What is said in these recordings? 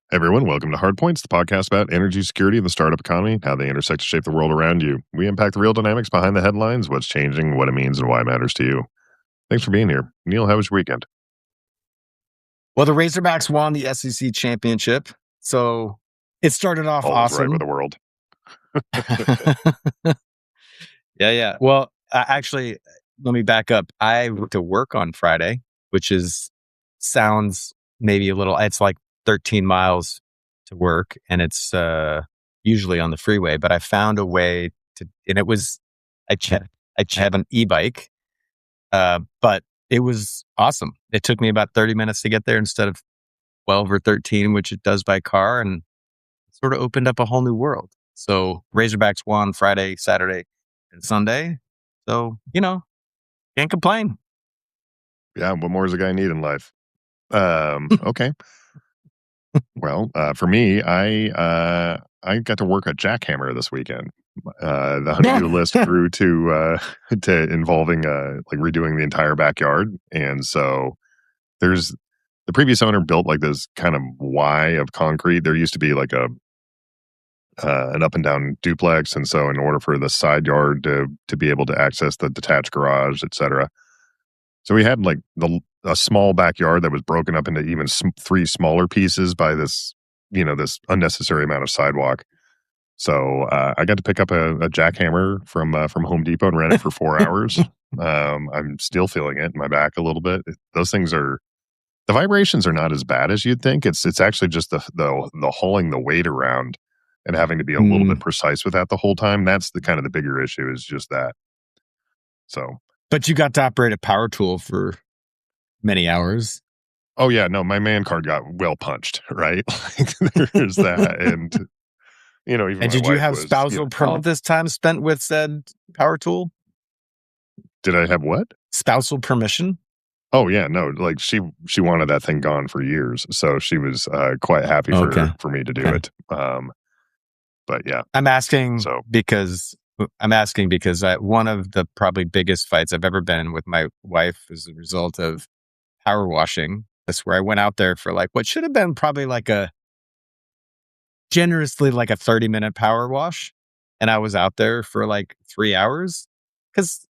Everyone, welcome to Hardpoints, the podcast about energy security and the startup economy, how they intersect to shape the world around you. We unpack the real dynamics behind the headlines, what's changing, what it means, and why it matters to you. Thanks for being here. Neal, how was your weekend? Well, the Razorbacks won the SEC championship, so it started off Always awesome. right with the world. Yeah. Well, actually, let me back up. I went to work on Friday, which sounds maybe a little. It's like 13 miles to work, and it's usually on the freeway. But I found a way to, and it was I have an e-bike, but it was awesome. It took me about 30 minutes to get there instead of 12 or 13, which it does by car, and sort of opened up a whole new world. So Razorbacks won Friday, Saturday, and Sunday. So, can't complain. Yeah, what more does a guy need in life? Okay. Well, for me, I got to work a jackhammer this weekend. The honeydew list grew to involving like redoing the entire backyard, and so there's the previous owner built like this kind of Y of concrete. There used to be like an up and down duplex, and so in order for the side yard to be able to access the detached garage, etc. So we had like a small backyard that was broken up into even three smaller pieces by this unnecessary amount of sidewalk. So I got to pick up a jackhammer from Home Depot and ran it for 4 hours. I'm still feeling it in my back a little bit. Those things the vibrations are not as bad as you'd think. It's actually just the hauling the weight around and having to be a little bit precise with that the whole time. That's the bigger issue, is just that. So, but you got to operate a power tool for many hours. Oh yeah, no, my man card got well punched, right? There's that, and even. And did you have spousal permission this time spent with said power tool? Did I have what? Spousal permission? Oh yeah, no, like she wanted that thing gone for years, so she was quite happy for me to do it. But yeah, I'm asking because one of the probably biggest fights I've ever been in with my wife is a result of power washing. That's where I went out there for like what should have been probably like generously like a 30-minute power wash, and I was out there for like 3 hours because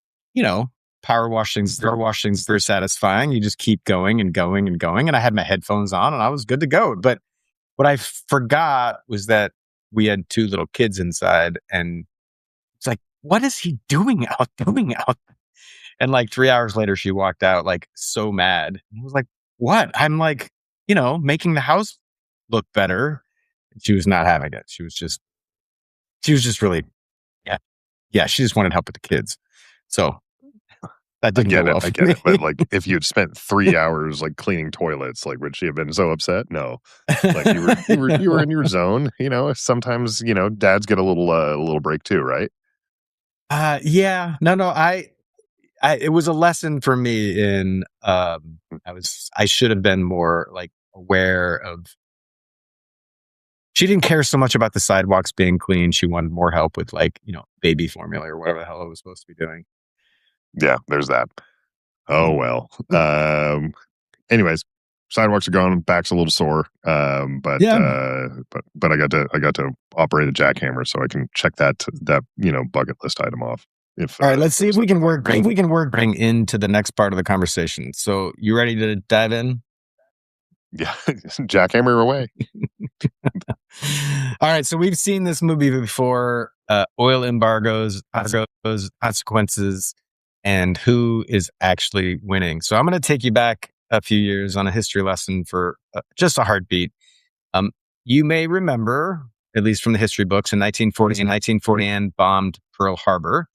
power washing's very satisfying. You just keep going and going and going, and I had my headphones on and I was good to go. But what I forgot was that we had 2 little kids inside, and it's like, what is he doing out? And like 3 hours later, she walked out like so mad. I was like, what? I'm like, making the house look better. She was not having it. She was just really, yeah. She just wanted help with the kids. So that didn't go well. I get it. But like, if you had spent 3 hours like cleaning toilets, like, would she have been so upset? No, like you were in your zone. Sometimes dads get a little break too, right? Yeah. No. It was a lesson for me in. I should have been more like aware of. She didn't care so much about the sidewalks being clean. She wanted more help with like baby formula or whatever the hell I was supposed to be doing. Yeah, there's that. Oh well. Anyways, sidewalks are gone. Back's a little sore. But I got to operate a jackhammer, so I can check that bucket list item off. All right, let's see if we can bring into the next part of the conversation. So, you ready to dive in? Yeah, jackhammer away. All right, so we've seen this movie before: oil embargoes, consequences, and who is actually winning. So I'm going to take you back a few years on a history lesson for just a heartbeat. You may remember, at least from the history books, in 1940, Iran bombed Pearl Harbor.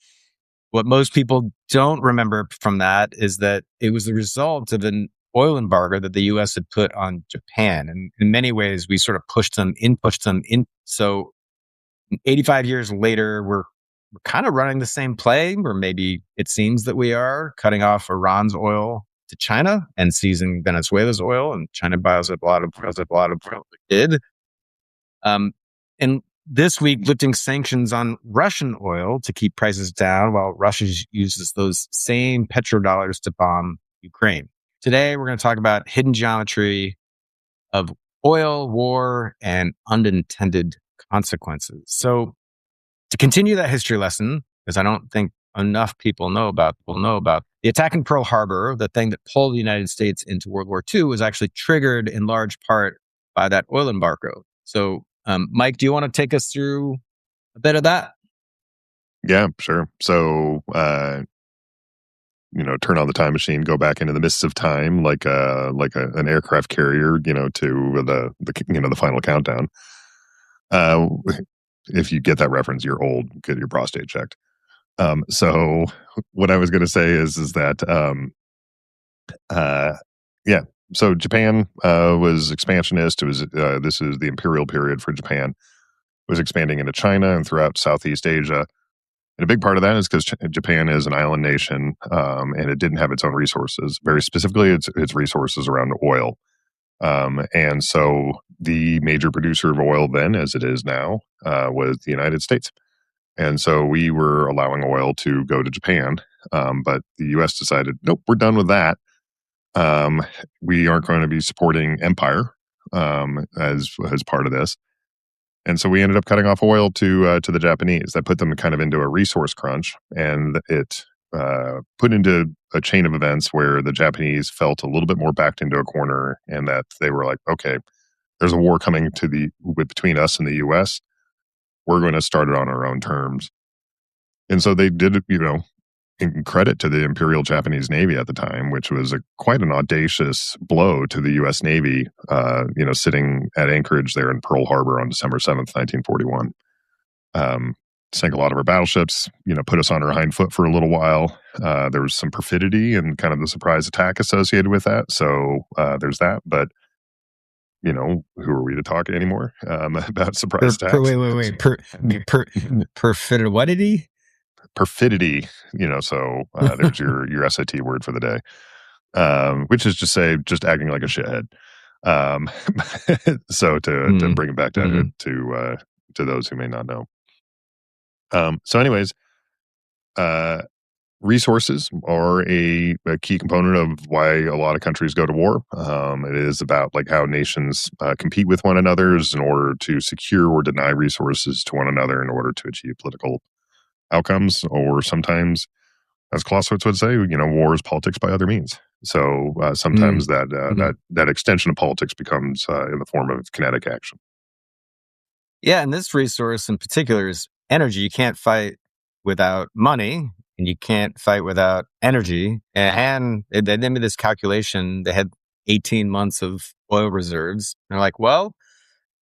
What most people don't remember from that is that it was the result of an oil embargo that the U.S. had put on Japan. And in many ways, we sort of pushed them in. So 85 years later, we're kind of running the same play, or maybe it seems that we are, cutting off Iran's oil to China and seizing Venezuela's oil, and China buys up a lot of oil. It did. And this week, lifting sanctions on Russian oil to keep prices down while Russia uses those same petrodollars to bomb Ukraine. Today, we're going to talk about hidden geometry of oil, war, and unintended consequences. So to continue that history lesson, because I don't think enough people know about the attack in Pearl Harbor, the thing that pulled the United States into World War II, was actually triggered in large part by that oil embargo. So, Mike, do you want to take us through a bit of that? Yeah, sure. So, turn on the time machine, go back into the mists of time, like an aircraft carrier, to the final countdown. Uh, if you get that reference, you're old. Get your prostate checked. So what I was going to say is that uh, yeah. So Japan was expansionist. It was this is the imperial period for Japan. It was expanding into China and throughout Southeast Asia. And a big part of that is because Japan is an island nation, and it didn't have its own resources. Very specifically, its resources around oil. And so the major producer of oil then, as it is now, was the United States. And so we were allowing oil to go to Japan, but the U.S. decided, nope, we're done with that. We aren't going to be supporting empire as part of this. And so we ended up cutting off oil to the Japanese. That put them kind of into a resource crunch, and it put into a chain of events where the Japanese felt a little bit more backed into a corner, and that they were like, okay, there's a war coming between us and the U.S. We're going to start it on our own terms. And so they did, in credit to the Imperial Japanese Navy at the time, which was quite an audacious blow to the U.S. Navy, sitting at anchorage there in Pearl Harbor on December 7th, 1941. Sank a lot of our battleships, put us on our hind foot for a little while. There was some perfidy and kind of the surprise attack associated with that. So there's that. But, who are we to talk anymore about surprise attacks? Wait. Perfidy. What did he? Perfidy, so there's your SAT word for the day, which is just acting like a shithead. So to bring it back to those who may not know. So anyways, resources are a key component of why a lot of countries go to war. It is about like how nations compete with one another in order to secure or deny resources to one another in order to achieve political outcomes, or sometimes, as Clausewitz would say, war is politics by other means. So sometimes that extension of politics becomes in the form of kinetic action. Yeah, and this resource in particular is energy. You can't fight without money, and you can't fight without energy. And they made this calculation. They had 18 months of oil reserves. They're like, well,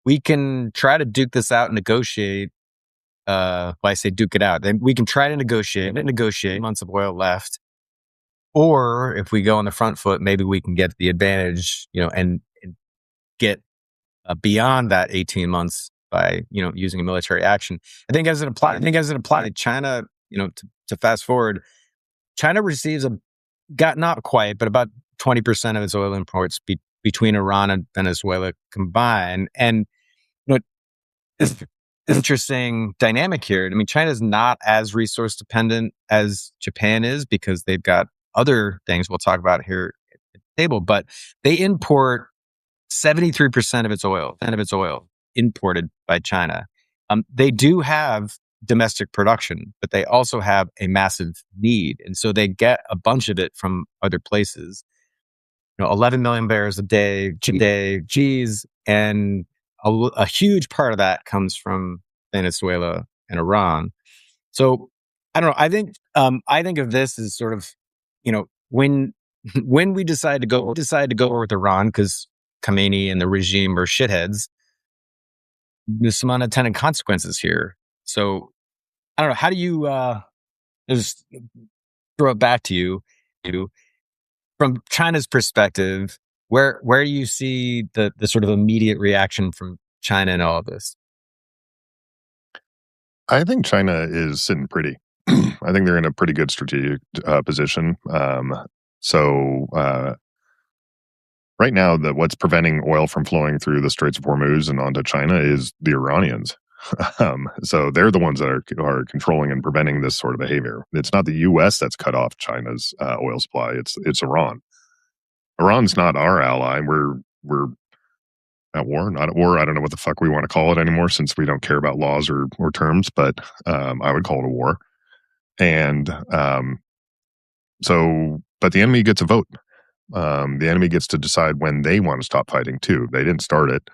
we can try to duke this out and negotiate. I say duke it out. Then we can try to negotiate months of oil left. Or if we go on the front foot, maybe we can get the advantage, and get beyond that 18 months by, using a military action. I think as it applied to China, to fast forward, China receives not quite, but about 20% of its oil imports between Iran and Venezuela combined. And, it's interesting dynamic here. I mean, China is not as resource dependent as Japan is because they've got other things we'll talk about here at the table, but they import 73% of its oil imported by China. They do have domestic production, but they also have a massive need. And so they get a bunch of it from other places. 11 million barrels a day, geez, and a huge part of that comes from Venezuela and Iran. So I don't know. I think of this as sort of, when we decide to go with Iran because Khamenei and the regime are shitheads, there's some unintended consequences here. So I don't know. How do you just throw it back to you? From China's perspective, where do you see the sort of immediate reaction from China in all of this? I think China is sitting pretty. I think they're in a pretty good strategic position. So right now, what's preventing oil from flowing through the Straits of Hormuz and onto China is the Iranians. So they're the ones that are controlling and preventing this sort of behavior. It's not the U.S. that's cut off China's oil supply. It's Iran. Iran's not our ally. We're At war, not at war. I don't know what the fuck we want to call it anymore since we don't care about laws or terms, but I would call it a war. And but the enemy gets a vote. The enemy gets to decide when they want to stop fighting too. They didn't start it.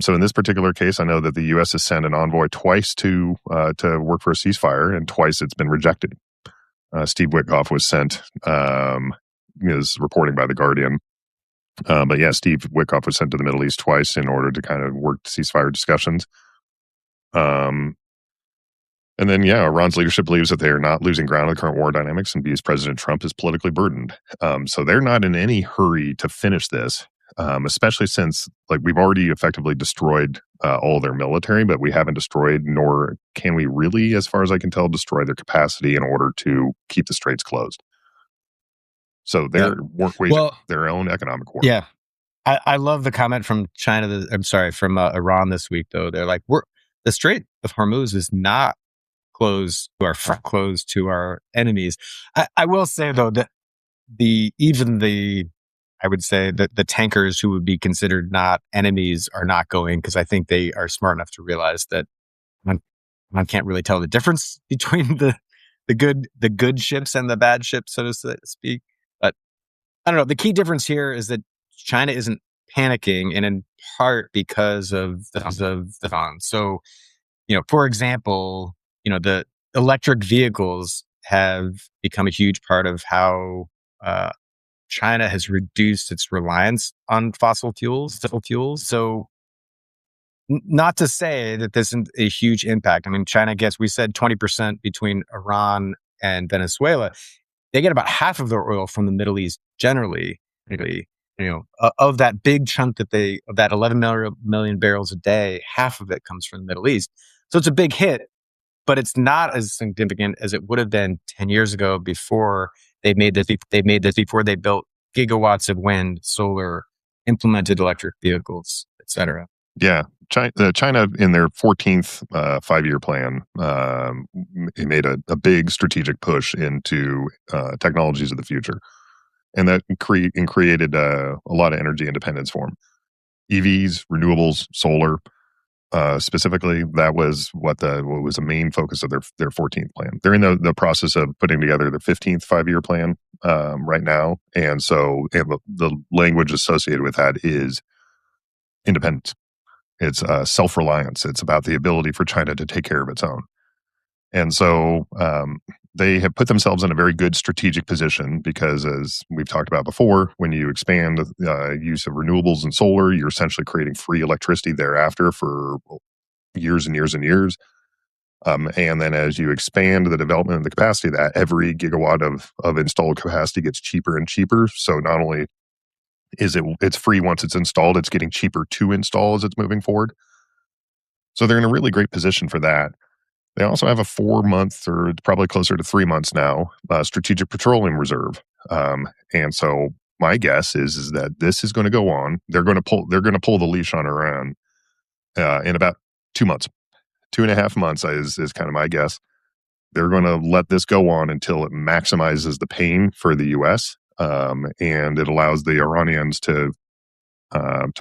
So in this particular case, I know that the U.S. has sent an envoy twice to work for a ceasefire, and twice it's been rejected. Steve Witkoff was sent, is reporting by The Guardian. But yeah, Steve Witkoff was sent to the Middle East twice in order to kind of work ceasefire discussions. And then, yeah, Iran's leadership believes that they are not losing ground in the current war dynamics and views President Trump as politically burdened. So they're not in any hurry to finish this, especially since we've already effectively destroyed all their military, but we haven't destroyed, nor can we really, as far as I can tell, destroy their capacity in order to keep the straits closed. So they're waging their own economic war. Yeah. I love the comment from from Iran this week, though. They're like, the Strait of Hormuz is not closed to our enemies. I will say, though, that the tankers who would be considered not enemies are not going, because I think they are smart enough to realize that one can't really tell the difference between the good ships and the bad ships, so to speak. But I don't know. The key difference here is that China isn't panicking, and in part because of the Iran. So, for example, the electric vehicles have become a huge part of how China has reduced its reliance on fossil fuels. So, not to say that this isn't a huge impact. I mean, China gets, we said 20% between Iran and Venezuela. They get about half of their oil from the Middle East generally. Of that big chunk of that 11 million barrels a day, half of it comes from the Middle East. So it's a big hit, but it's not as significant as it would have been 10 years ago before before they built gigawatts of wind, solar, implemented electric vehicles, etc. Yeah. China in their 14th 5-year plan, it made a big strategic push into technologies of the future. And that created a lot of energy independence for them. EVs, renewables, solar, specifically, that was what was the main focus of their 14th plan. They're in the process of putting together the 15th 5-year plan right now. And so the language associated with that is independence. It's self-reliance. It's about the ability for China to take care of its own. And so they have put themselves in a very good strategic position because, as we've talked about before, when you expand use of renewables and solar, you're essentially creating free electricity thereafter for years and years and years. And then as you expand the development of the capacity of that, every gigawatt of installed capacity gets cheaper and cheaper. So not only is it's free once it's installed, it's getting cheaper to install as it's moving forward. So they're in a really great position for that. They also have a 4-month, or probably closer to 3 months now, strategic petroleum reserve. And so my guess is that this is going to go on. They're going to pull the leash on Iran in about 2 months, 2.5 months is kind of my guess. They're going to let this go on until it maximizes the pain for the U.S. And it allows the Iranians to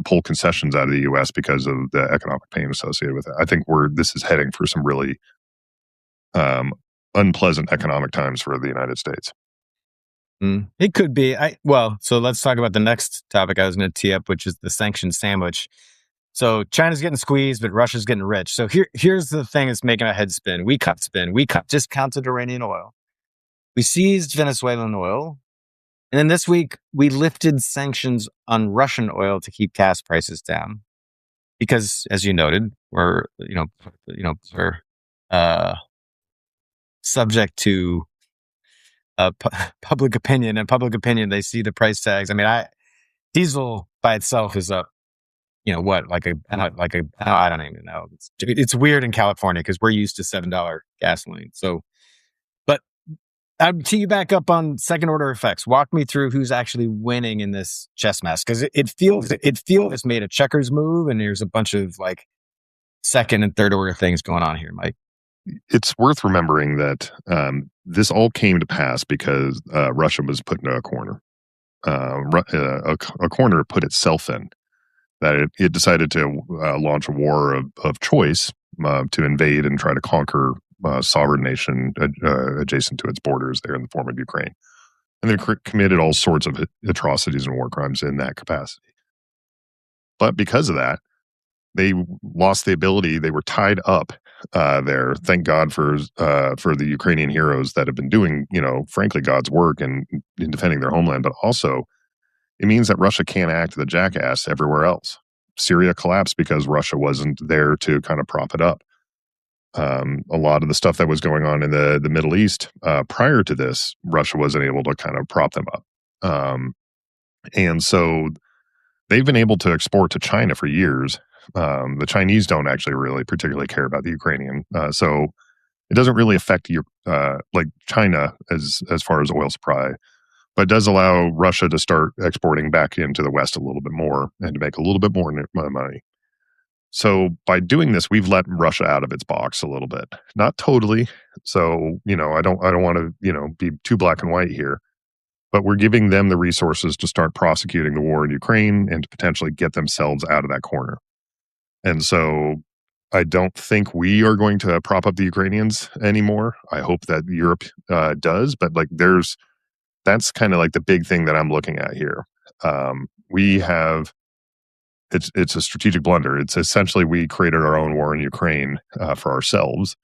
pull concessions out of the U.S. because of the economic pain associated with it. I think this is heading for some really unpleasant economic times for the United States. It could be. So let's talk about the next topic I was going to tee up, which is the sanctions sandwich. So China's getting squeezed, but Russia's getting rich. So here's the thing that's making my head spin. We discounted Iranian oil. We seized Venezuelan oil. And then this week, we lifted sanctions on Russian oil to keep gas prices down. Because, as you noted, we're subject to public opinion, and public opinion, they see the price tags. I mean, diesel by itself is up, I don't even know. It's weird in California because we're used to $7 gasoline. So, but I'll tee you back up on second order effects. Walk me through who's actually winning in this chess match, because it feels it's made a checkers move, and there's a bunch of second and third order things going on here, Mike. It's worth remembering that this all came to pass because Russia was put into a corner. A corner it put itself in. that it decided to launch a war of choice to invade and try to conquer a sovereign nation adjacent to its borders there in the form of Ukraine. And they committed all sorts of atrocities and war crimes in that capacity. But because of that, they lost the ability. They were tied up there. Thank God for the Ukrainian heroes that have been doing, frankly, God's work in defending their homeland. But also, it means that Russia can't act the jackass everywhere else. Syria collapsed because Russia wasn't there to kind of prop it up. A lot of the stuff that was going on in the Middle East prior to this, Russia wasn't able to kind of prop them up. And so they've been able to export to China for years. The Chinese don't actually really particularly care about the Ukrainian. So it doesn't really affect like China as far as oil supply, but it does allow Russia to start exporting back into the West a little bit more and to make a little bit more money. So by doing this, we've let Russia out of its box a little bit, not totally. So, I don't want to, be too black and white here, but we're giving them the resources to start prosecuting the war in Ukraine and to potentially get themselves out of that corner. And so I don't think we are going to prop up the Ukrainians anymore. I hope that Europe does, but that's kind of like the big thing that I'm looking at here. We have it's a strategic blunder. It's essentially we created our own war in Ukraine for ourselves,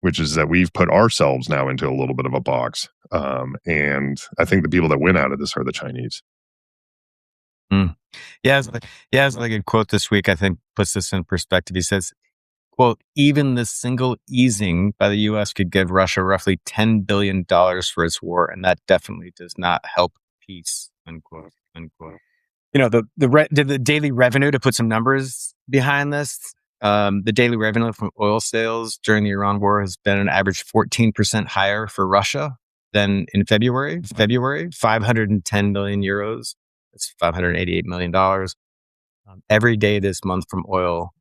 which is that we've put ourselves now into a little bit of a box. And I think the people that win out of this are the Chinese. Mm. Yeah, it's like a quote this week, I think, puts this in perspective. He says, quote, even the single easing by the U.S. could give Russia roughly $10 billion for its war, and that definitely does not help peace, unquote, unquote. The daily revenue, to put some numbers behind this, the daily revenue from oil sales during the Iran war has been an average 14% higher for Russia than in February, 510 million euros. That's $588 million every day this month from oil.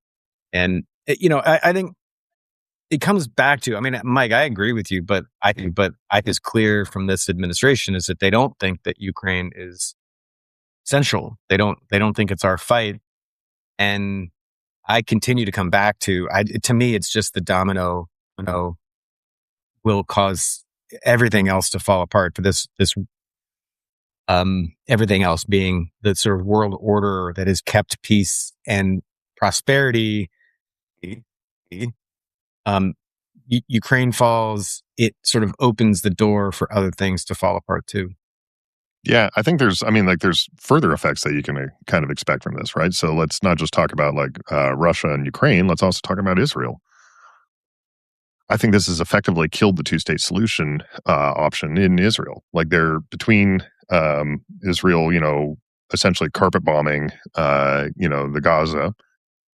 And, I think it comes back to, Mike, I agree with you, but I think it's clear from this administration is that they don't think that Ukraine is central. They don't think it's our fight. And I continue to come back to me, it's just the domino, will cause everything else to fall apart for this everything else being the sort of world order that has kept peace and prosperity. Ukraine falls, it sort of opens the door for other things to fall apart too. Yeah, I think there's further effects that you can kind of expect from this, right? So let's not just talk about Russia and Ukraine. Let's also talk about Israel. I think this has effectively killed the two-state solution option in Israel. Like they're between Israel, essentially carpet bombing, the Gaza,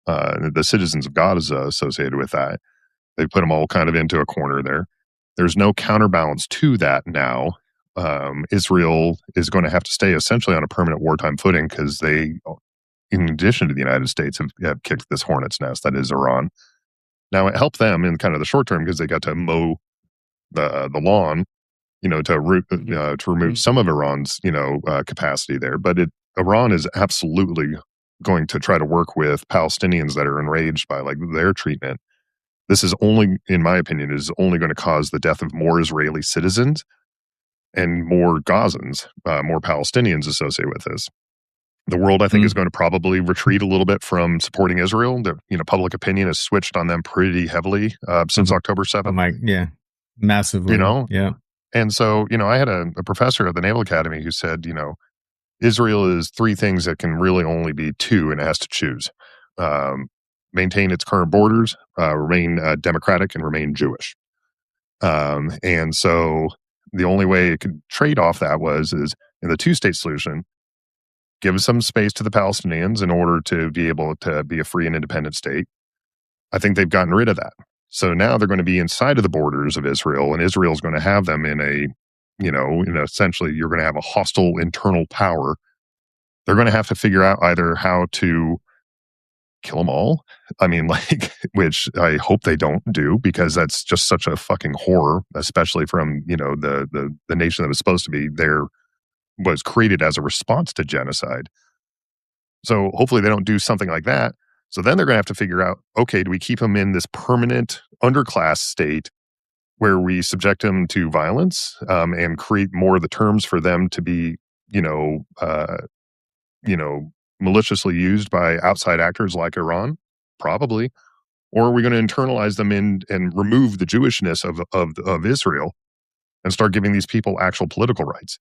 the citizens of Gaza associated with that. They put them all kind of into a corner there. There's no counterbalance to that now. Israel is going to have to stay essentially on a permanent wartime footing because they, in addition to the United States, have kicked this hornet's nest that is Iran. Now, it helped them in kind of the short term because they got to mow the lawn, to remove some of Iran's, capacity there. But Iran is absolutely going to try to work with Palestinians that are enraged by their treatment. This is only, in my opinion, going to cause the death of more Israeli citizens and more Gazans, more Palestinians associated with this. The world, I think, is going to probably retreat a little bit from supporting Israel. Public opinion has switched on them pretty heavily since October 7th. Yeah, massively. Yeah. And so, I had a professor at the Naval Academy who said, Israel is three things that can really only be two, and it has to choose. Maintain its current borders, remain democratic, and remain Jewish. And so the only way it could trade off that is in the two-state solution, give some space to the Palestinians in order to be able to be a free and independent state. I think they've gotten rid of that. So now they're going to be inside of the borders of Israel, and Israel's going to have them essentially you're going to have a hostile internal power. They're going to have to figure out either how to kill them all. Which I hope they don't do, because that's just such a fucking horror, especially from, the nation that was supposed to be there, was created as a response to genocide. So hopefully they don't do something like that. So then they're going to have to figure out, okay, do we keep them in this permanent underclass state where we subject them to violence and create more of the terms for them to be, you know, uh, maliciously used by outside actors like Iran? Probably. Or are we going to internalize them in and remove the Jewishness of Israel and start giving these people actual political rights?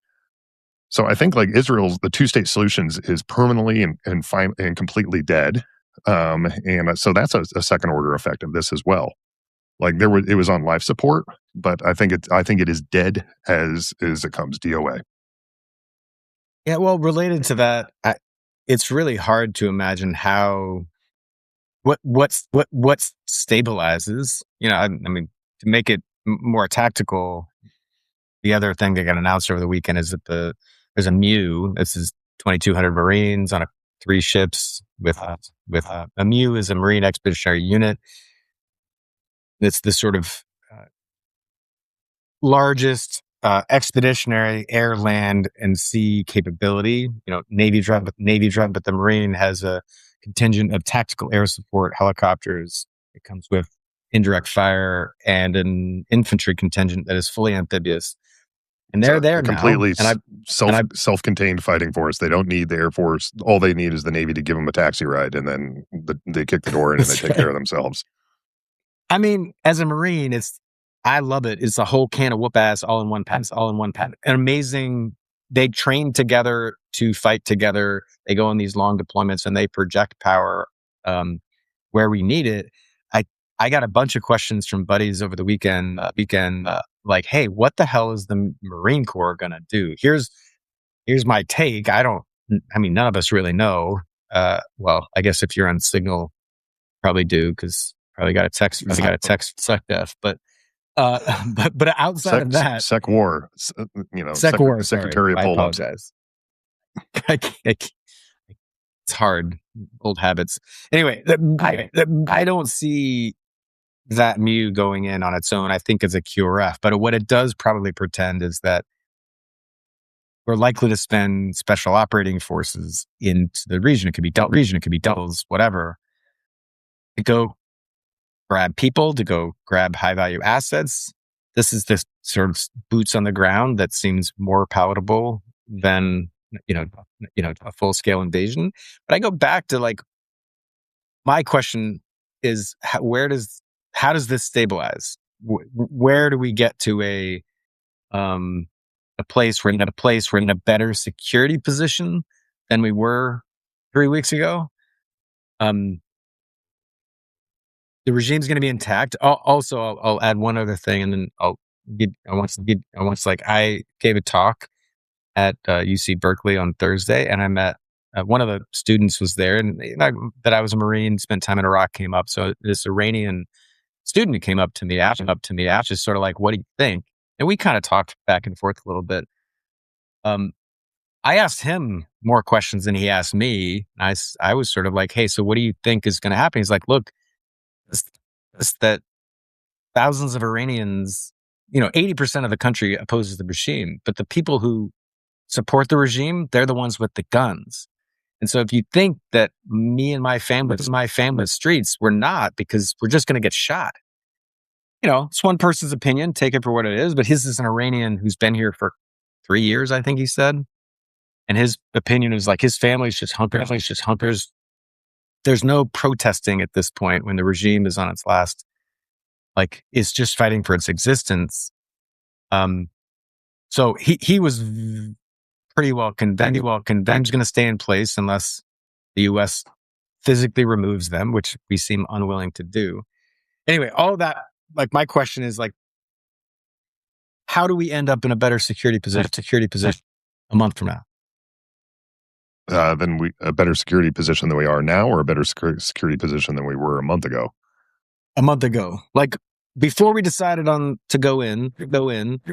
So I think like Israel's the two-state solutions is permanently and completely dead. And so that's a second order effect of this as well. Like it was on life support, but I think it is dead as it comes. DOA. Yeah, well, related to that, it's really hard to imagine how what stabilizes. I mean, to make it more tactical. The other thing that got announced over the weekend is that there's a MEU. This is 2,200 Marines on 3 ships with a MEU is a Marine Expeditionary Unit. It's the sort of largest expeditionary air, land, and sea capability. Navy drive, but the Marine has a contingent of tactical air support helicopters. It comes with indirect fire and an infantry contingent that is fully amphibious. And they're there now. Completely self-contained fighting force. They don't need the Air Force. All they need is the Navy to give them a taxi ride, and then they kick the door in and they take care of themselves. I mean, as a Marine, I love it. It's a whole can of whoop ass all in one pen. An amazing. They train together to fight together. They go on these long deployments and they project power where we need it. I got a bunch of questions from buddies over the weekend. Like, hey, what the hell is the Marine Corps gonna do? Here's my take. None of us really know. Well, I guess if you're on Signal, probably do, because probably got a text SecDef. But outside of that, Sec War, Sec War, Secretary of Poland. I apologize. It's hard, old habits. Anyway, I don't see that MEU going in on its own. I think it's a QRF, but what it does probably pretend is that we're likely to spend special operating forces into the region. It could be doubles, whatever, to go grab people, to go grab high value assets. This is this sort of boots on the ground that seems more palatable than a full scale invasion. But I go back to my question is how does this stabilize? Where do we get to a place we're in a better security position than we were 3 weeks ago? The regime's going to be intact. I'll add one other thing, and then I gave a talk at UC Berkeley on Thursday, and I met one of the students was there, and that I was a Marine, spent time in Iraq, came up. So this Iranian student came up to me after, just sort of like, what do you think? And we kind of talked back and forth a little bit. I asked him more questions than he asked me. I was sort of like, hey, so what do you think is going to happen? He's like, look, it's that thousands of Iranians, 80% of the country opposes the regime, but the people who support the regime, they're the ones with the guns. And so if you think that me and my family in the streets, we're not, because we're just going to get shot. It's one person's opinion, take it for what it is, but his is an Iranian who's been here for 3 years, I think he said. And his opinion is like his family's just hunkers. There's no protesting at this point when the regime is on its last, it's just fighting for its existence. So he was pretty well convinced going to stay in place unless the U.S. physically removes them, which we seem unwilling to do. Anyway, all of that, my question is how do we end up in a better security position a month from now? A better security position than we are now, or a better security position than we were a month ago? A month ago. Before we decided on to go in,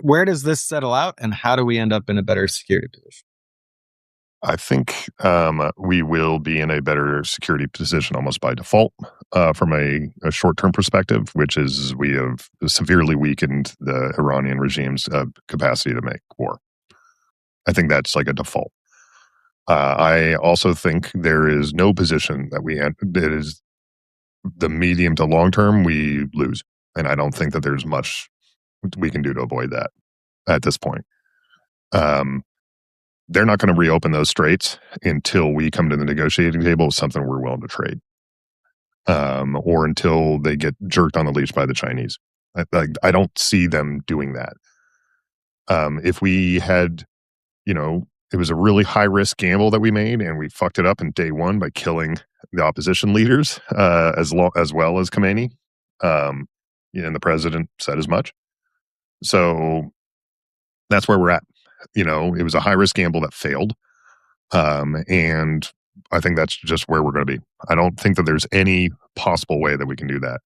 where does this settle out, and how do we end up in a better security position? I think we will be in a better security position almost by default from a short-term perspective, which is we have severely weakened the Iranian regime's capacity to make war. I think that's like a default. I also think there is no position that is the medium to long term we lose, and I don't think that there's much we can do to avoid that at this point. Um, they're not going to reopen those straits until we come to the negotiating table with something we're willing to trade, or until they get jerked on the leash by the Chinese. I don't see them doing that. If we had, it was a really high risk gamble that we made, and we fucked it up in day one by killing the opposition leaders, as well as Khomeini. And the president said as much. So that's where we're at. It was a high risk gamble that failed. And I think that's just where we're going to be. I don't think that there's any possible way that we can do that.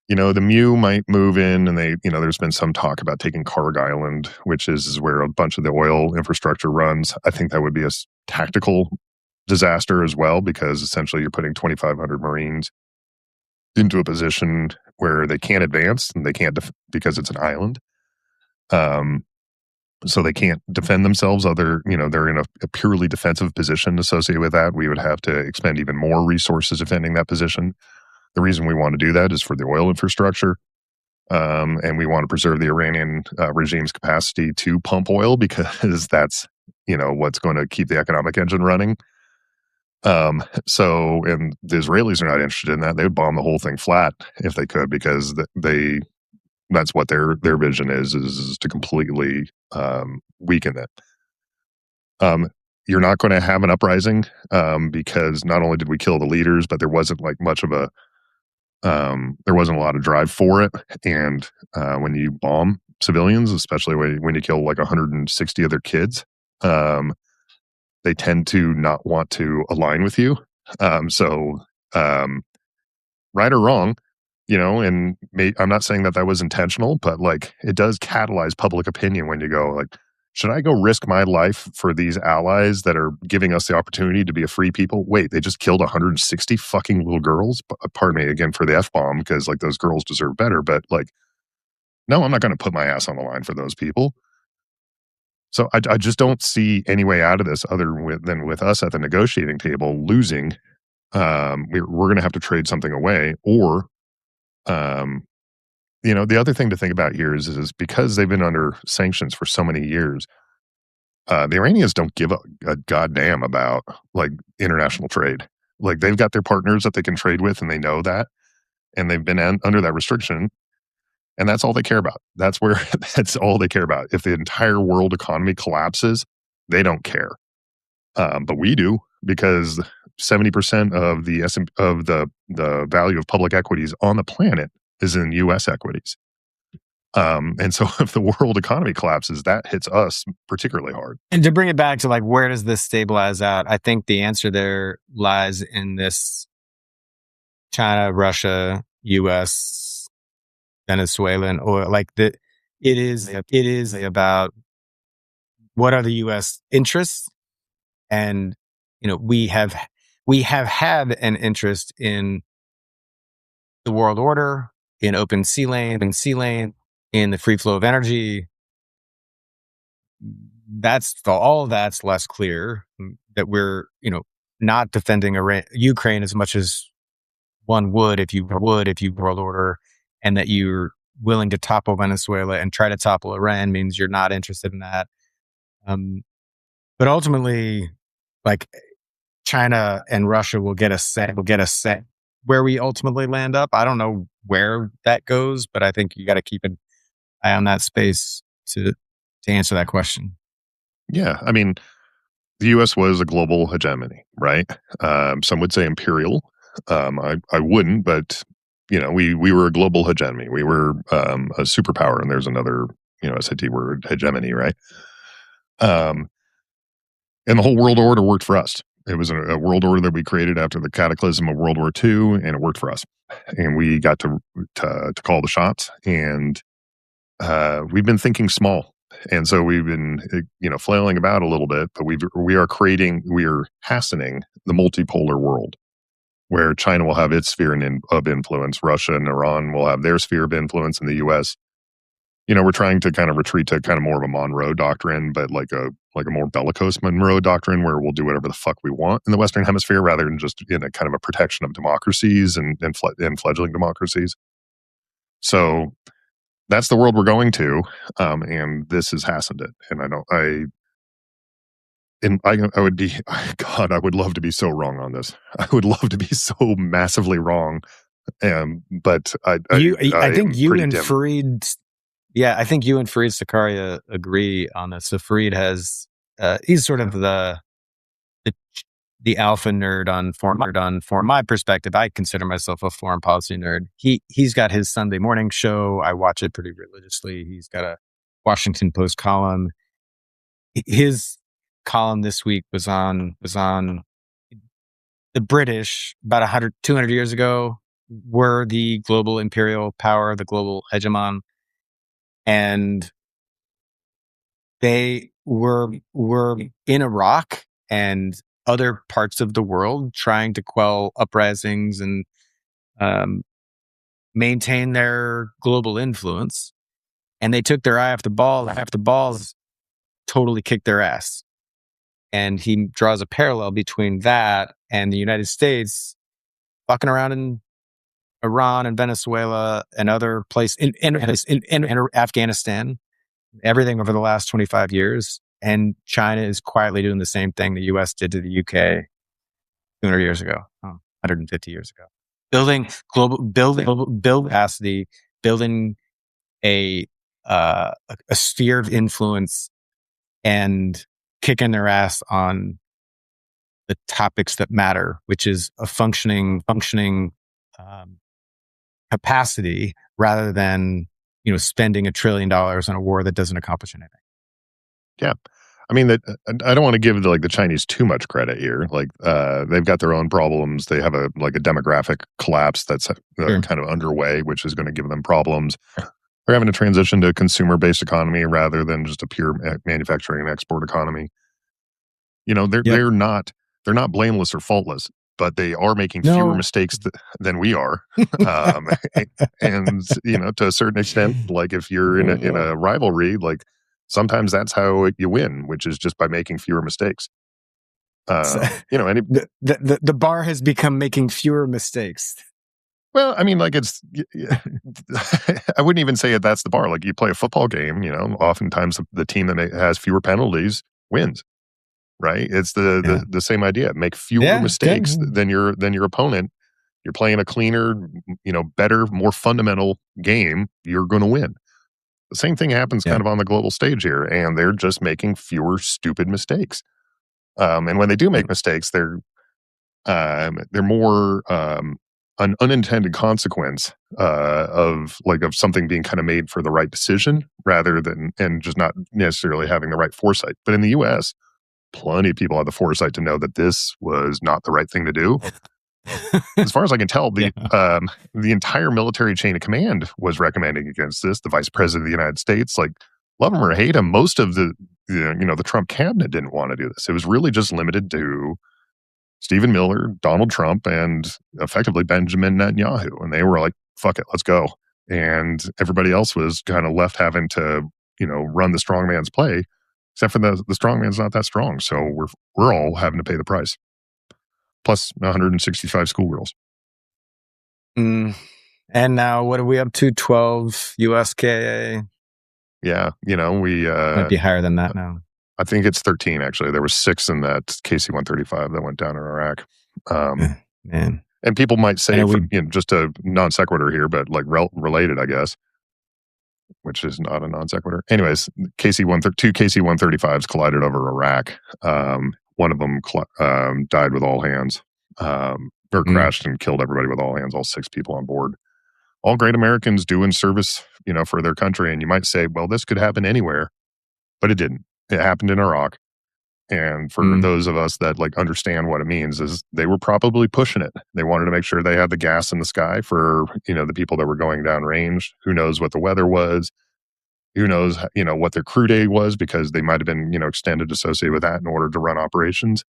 The Mew might move in, and there's been some talk about taking Karg Island, which is where a bunch of the oil infrastructure runs. I think that would be a tactical disaster as well, because essentially you're putting 2,500 Marines into a position where they can't advance and they can't because it's an island. So they can't defend themselves. They're in a purely defensive position associated with that. We would have to expend even more resources defending that position. The reason we want to do that is for the oil infrastructure. And we want to preserve the Iranian regime's capacity to pump oil, because that's, what's going to keep the economic engine running. And the Israelis are not interested in that. They would bomb the whole thing flat if they could, because that's what their vision is to completely weaken it. You're not going to have an uprising, because not only did we kill the leaders, but there wasn't there wasn't a lot of drive for it. And when you bomb civilians, especially when you kill like 160 of their kids, they tend to not want to align with you. So right or wrong, and I'm not saying that was intentional, but like it does catalyze public opinion when you go like, should I go risk my life for these allies that are giving us the opportunity to be a free people? Wait, they just killed 160 fucking little girls. Pardon me again for the F-bomb, because like those girls deserve better. But like, no, I'm not going to put my ass on the line for those people. So I just don't see any way out of this than with us at the negotiating table losing. We're going to have to trade something away, or the other thing to think about here is because they've been under sanctions for so many years, the Iranians don't give a goddamn about like international trade. Like they've got their partners that they can trade with, and they know that, and they've been under that restriction, and that's all they care about. That's all they care about. If the entire world economy collapses, they don't care, but we do, because 70% of the value of public equities on the planet is in U.S. equities. And so if the world economy collapses, that hits us particularly hard. And to bring it back to like, where does this stabilize out? I think the answer there lies in this China, Russia, US, Venezuelan oil. Like it is about what are the US interests? And, we have had an interest in the world order, in open sea lane, in the free flow of energy. All of that's less clear, that we're, not defending Ukraine as much as one would if you world order, and that you're willing to topple Venezuela and try to topple Iran means you're not interested in that. But ultimately, like China and Russia will get a set where we ultimately land up. I don't know where that goes, but I think you got to keep an eye on that space to answer that question. Yeah, I mean, the U.S. was a global hegemony, right? Some would say imperial. I wouldn't, but we were a global hegemony. We were a superpower, and there's another SAT word, hegemony, right? And the whole world order worked for us. It was a world order that we created after the cataclysm of World War II, and it worked for us. And we got to call the shots, and we've been thinking small. And so we've been, flailing about a little bit, but we are hastening the multipolar world, where China will have its sphere of influence, Russia and Iran will have their sphere of influence in the U.S. we're trying to kind of retreat to kind of more of a Monroe doctrine, but like a more bellicose Monroe doctrine where we'll do whatever the fuck we want in the Western Hemisphere rather than just in a kind of a protection of democracies and fledgling democracies. So that's the world we're going to, and this has hastened it. And I would be, God, I would love to be so wrong on this. I would love to be so massively wrong, but I think am you pretty and dim. Fareed, I think you and Fareed Zakaria agree on this. So Fareed has, he's sort of the alpha nerd on foreign. My perspective, I consider myself a foreign policy nerd. He's got his Sunday morning show. I watch it pretty religiously. He's got a Washington Post column. His column this week was on the British about 200 years ago were the global imperial power, the global hegemon, and they were in Iraq and other parts of the world trying to quell uprisings and maintain their global influence. And they took their eye off the ball. The balls totally kicked their ass. And he draws a parallel between that and the United States fucking around in Iran and Venezuela and other places in Afghanistan, everything over the last 25 years. And China is quietly doing the same thing the US did to the UK 200 years ago, 150 years ago. Building capacity, building a sphere of influence and kicking their ass on the topics that matter, which is a functioning capacity rather than spending $1 trillion on a war that doesn't accomplish anything. Yeah. I mean, that I don't want to give the Chinese too much credit here. Like, they've got their own problems. They have a demographic collapse that's kind of underway, which is going to give them problems. They're having to transition to a consumer-based economy rather than just a pure manufacturing and export economy. They're not blameless or faultless, but they are making fewer mistakes than we are. And to a certain extent, like if you're in a rivalry, like sometimes that's how you win, which is just by making fewer mistakes. The bar has become making fewer mistakes. Well, I mean, like I wouldn't even say that's the bar. Like you play a football game, oftentimes the team that has fewer penalties wins. Right? It's the same idea. Make fewer mistakes than your opponent. You're playing a cleaner, better, more fundamental game. You're going to win. The same thing happens kind of on the global stage here, and they're just making fewer stupid mistakes. And when they do make mistakes, they're more an unintended consequence of something being kind of made for the right decision rather than and just not necessarily having the right foresight. But in the U.S., plenty of people had the foresight to know that this was not the right thing to do. As far as I can tell, the entire military chain of command was recommending against this. The vice president of the United States, like, love him or hate him, most of the Trump cabinet didn't want to do this. It was really just limited to Stephen Miller, Donald Trump, and effectively Benjamin Netanyahu. And they were like, fuck it, let's go. And everybody else was kind of left having to, run the strong man's play. Except for the strong man's not that strong, so we're all having to pay the price. Plus 165 schoolgirls. And now what are we up to? 12 USKA. Yeah, we might be higher than that now. I think it's 13 actually. There was 6 in that KC-135 that went down in Iraq. Man. And people might say, just a non sequitur here, but like related, I guess. Which is not a non sequitur. Anyways, two KC-135s collided over Iraq. One of them died with all hands, or crashed and killed everybody with all hands, all 6 people on board. All great Americans doing service, for their country. And you might say, well, this could happen anywhere, but it didn't. It happened in Iraq. And for those of us that understand what it means, is they were probably pushing it. They wanted to make sure they had the gas in the sky for, the people that were going down range. Who knows what the weather was? Who knows, what their crew day was, because they might have been, extended associated with that in order to run operations.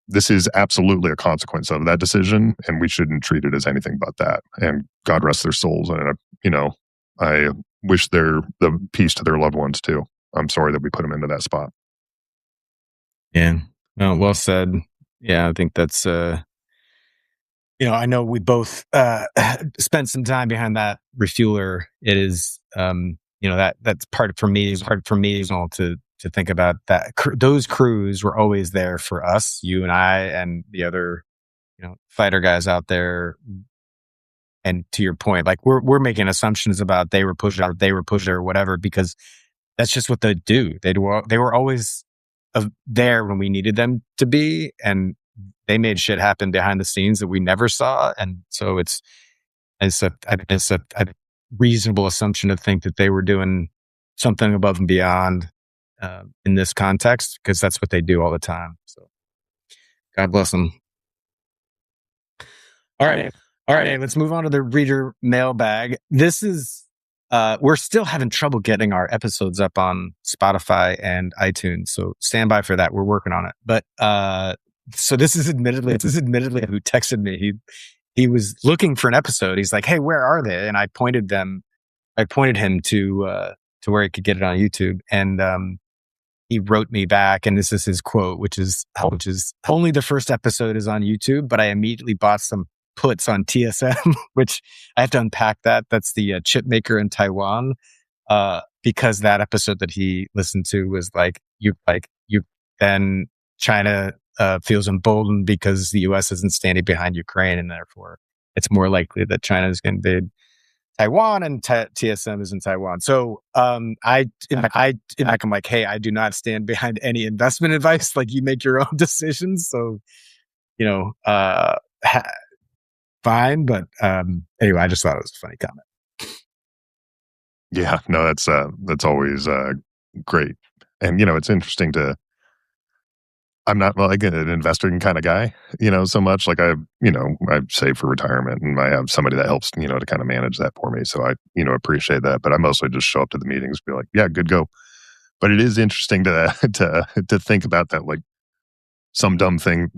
This is absolutely a consequence of that decision, and we shouldn't treat it as anything but that. And God rest their souls. And, I wish the peace to their loved ones too. I'm sorry that we put them into that spot. Yeah. No, well said. Yeah, I think that's I know we both spent some time behind that refueler. It is that's part for me is hard for me as well to think about that. Those crews were always there for us, you and I, and the other fighter guys out there. And to your point, like we're making assumptions about they were pushed out, or whatever, because that's just what they do. They were always there when we needed them to be, and they made shit happen behind the scenes that we never saw. And so it's a reasonable assumption to think that they were doing something above and beyond in this context, because that's what they do all the time. So God bless them. All right. Let's move on to the reader mailbag. This is, we're still having trouble getting our episodes up on Spotify and iTunes. So stand by for that. We're working on it. But, so this is admittedly who texted me. He was looking for an episode. He's like, "Hey, where are they?" And I pointed him to where he could get it on YouTube. And, he wrote me back, and this is his quote, which is only the first episode is on YouTube, but I immediately bought some puts on TSM, which I have to unpack that. That's the chip maker in Taiwan, because that episode that he listened to was you then China feels emboldened because the U.S. isn't standing behind Ukraine, and therefore it's more likely that China is going to invade Taiwan, and TSM is in Taiwan. So I'm like, hey, I do not stand behind any investment advice. Like, you make your own decisions. So, fine. But anyway, I just thought it was a funny comment. Yeah, no, that's always great. And, it's interesting I'm not like an investing kind of guy, so much. Like I save for retirement, and I have somebody that helps, to kind of manage that for me. So I, appreciate that. But I mostly just show up to the meetings, be like, yeah, good, go. But it is interesting to think about that, like some dumb thing,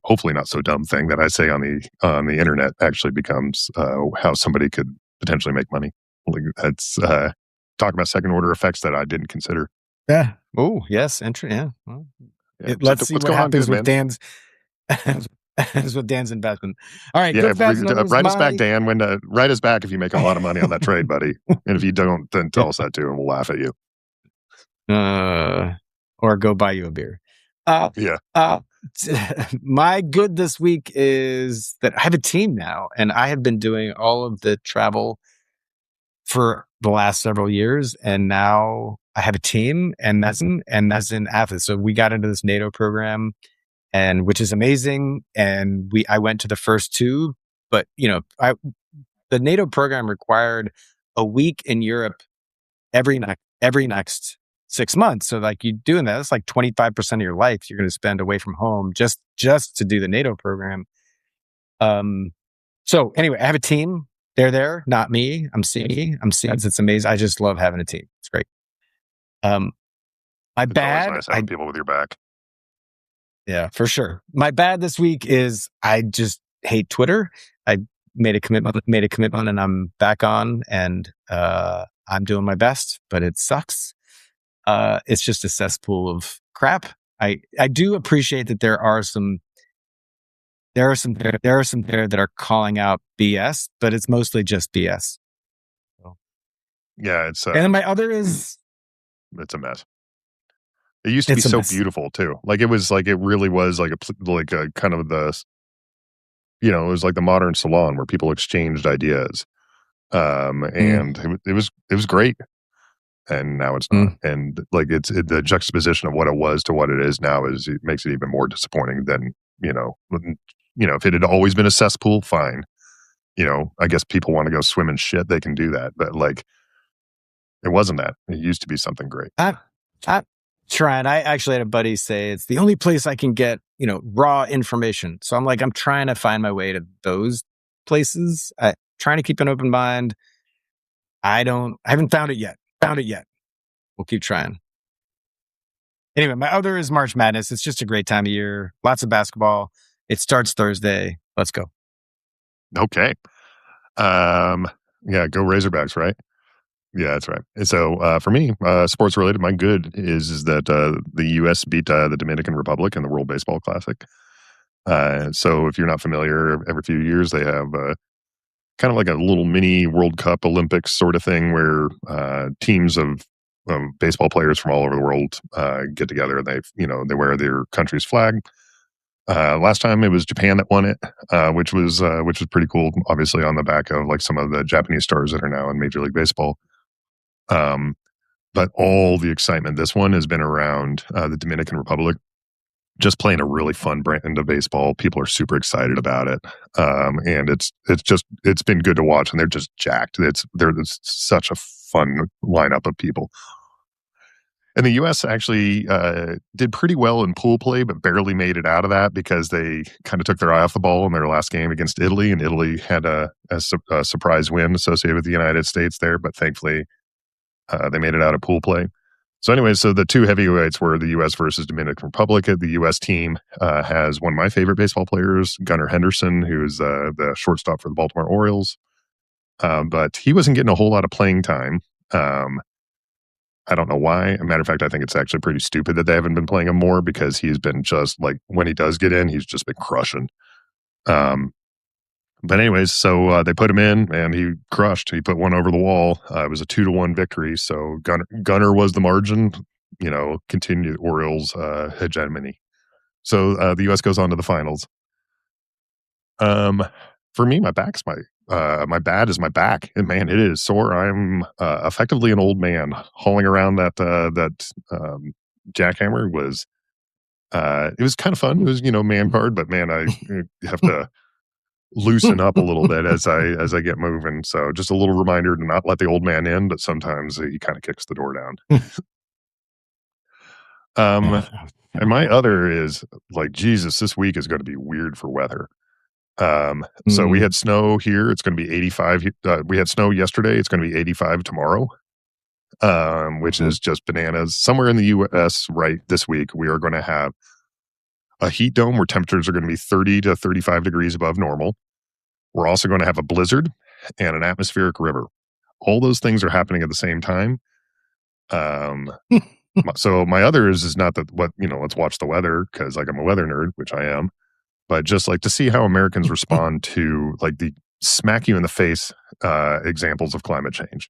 hopefully not so dumb thing that I say on the internet actually becomes how somebody could potentially make money. Like that's talk about second order effects that I didn't consider. Yeah. Oh, yes. Yeah. Well, yeah. Let's see what happens with Dan's with Dan's investment. All right. Yeah. Write us back, Dan. Write us back if you make a lot of money on that trade, buddy. And if you don't, then tell us that too, and we'll laugh at you. Or go buy you a beer. My good this week is that I have a team now, and I have been doing all of the travel for the last several years, and now I have a team, and that's in Athens. So we got into this NATO program, and which is amazing. And I went to the first two, but the NATO program required a week in Europe every next 6 months. So like you doing that, that's like 25% of your life you're going to spend away from home just to do the NATO program. So anyway, I have a team. They're there, not me. I'm seeing. It's amazing. I just love having a team. It's great. My bad. Nice having people with your back. Yeah, for sure. My bad this week is I just hate Twitter. I made a commitment, and I'm back on, and I'm doing my best, but it sucks. It's just a cesspool of crap. I do appreciate that there are some there that are calling out BS, but it's mostly just BS. So. Yeah, it's and then my other is it's a mess. It used to be so beautiful too. Like it really was like a kind of the it was like the modern salon where people exchanged ideas. And it was great. And now it's not. And like the juxtaposition of what it was to what it is now it makes it even more disappointing than, if it had always been a cesspool, fine. I guess people want to go swim in shit, they can do that. But like, it wasn't that. It used to be something great. I'm trying. I actually had a buddy say it's the only place I can get, raw information. So I'm like, I'm trying to find my way to those places. Trying to keep an open mind. I haven't found it yet. We'll keep trying. Anyway, my other is March Madness. It's just a great time of year. Lots of basketball. It starts Thursday. Let's go. Okay. Yeah, go Razorbacks, right? Yeah, that's right. And so for me, sports related, my good is that the U.S. beat the Dominican Republic in the World Baseball Classic. So if you're not familiar, every few years they have kind of like a little mini World Cup Olympics sort of thing where teams of baseball players from all over the world get together and they wear their country's flag. Last time it was Japan that won it, which was pretty cool. Obviously, on the back of like some of the Japanese stars that are now in Major League Baseball. Um, but all the excitement this one has been around the Dominican Republic just playing a really fun brand of baseball. People are super excited about it, and it's been good to watch. And they're just jacked. It's such a fun lineup of people. And the U.S. actually did pretty well in pool play, but barely made it out of that because they kind of took their eye off the ball in their last game against Italy, and Italy had a surprise win associated with the United States there. But thankfully, they made it out of pool play. So anyway, so the two heavyweights were the U.S. versus Dominican Republic. The U.S. team has one of my favorite baseball players, Gunnar Henderson, who's the shortstop for the Baltimore Orioles. But he wasn't getting a whole lot of playing time. I don't know why. As a matter of fact, I think it's actually pretty stupid that they haven't been playing him more because he's been just like, when he does get in, he's just been crushing. But anyways, so they put him in and he crushed. He put one over the wall. It was a 2-1 victory. So Gunner was the margin, continued Orioles hegemony. So the U.S. goes on to the finals. For me, my bad is my back, and man, it is sore. I'm effectively an old man. Hauling around that jackhammer was it was kind of fun. It was man card, but man, I have to loosen up a little bit as I get moving. So just a little reminder to not let the old man in, but sometimes he kind of kicks the door down. And my other is like, Jesus, this week is going to be weird for weather. So we had snow here. It's going to be 85. We had snow yesterday. It's going to be 85 tomorrow, which is just bananas. Somewhere in the U.S. right this week, we are going to have a heat dome where temperatures are going to be 30 to 35 degrees above normal. We're also going to have a blizzard and an atmospheric river. All those things are happening at the same time. So my other is not that let's watch the weather because like I'm a weather nerd, which I am, but just like to see how Americans respond to like the smack you in the face examples of climate change.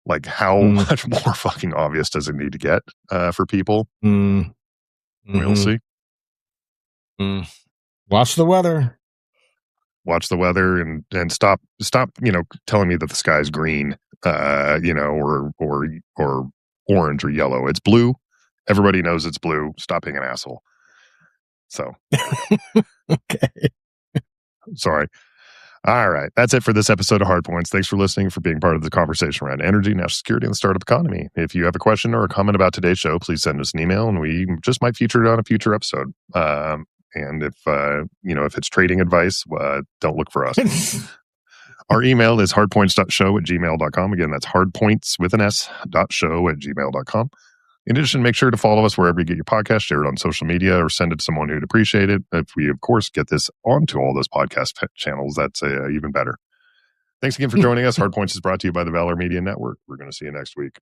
Like how much more fucking obvious does it need to get for people? We'll see. Watch the weather. Watch the weather and stop telling me that the sky's green, or orange or yellow. It's blue. Everybody knows it's blue. Stop being an asshole. So, okay. Sorry. All right. That's it for this episode of Hardpoints. Thanks for listening, for being part of the conversation around energy, national security, and the startup economy. If you have a question or a comment about today's show, please send us an email and we just might feature it on a future episode. And if it's trading advice, don't look for us. Our email is hardpoints.show@gmail.com. Again, that's hardpoints with an s.show@gmail.com. In addition, make sure to follow us wherever you get your podcast, share it on social media, or send it to someone who'd appreciate it. If we, of course, get this onto all those podcast channels, that's even better. Thanks again for joining us. Hardpoints is brought to you by the Valor Media Network. We're going to see you next week.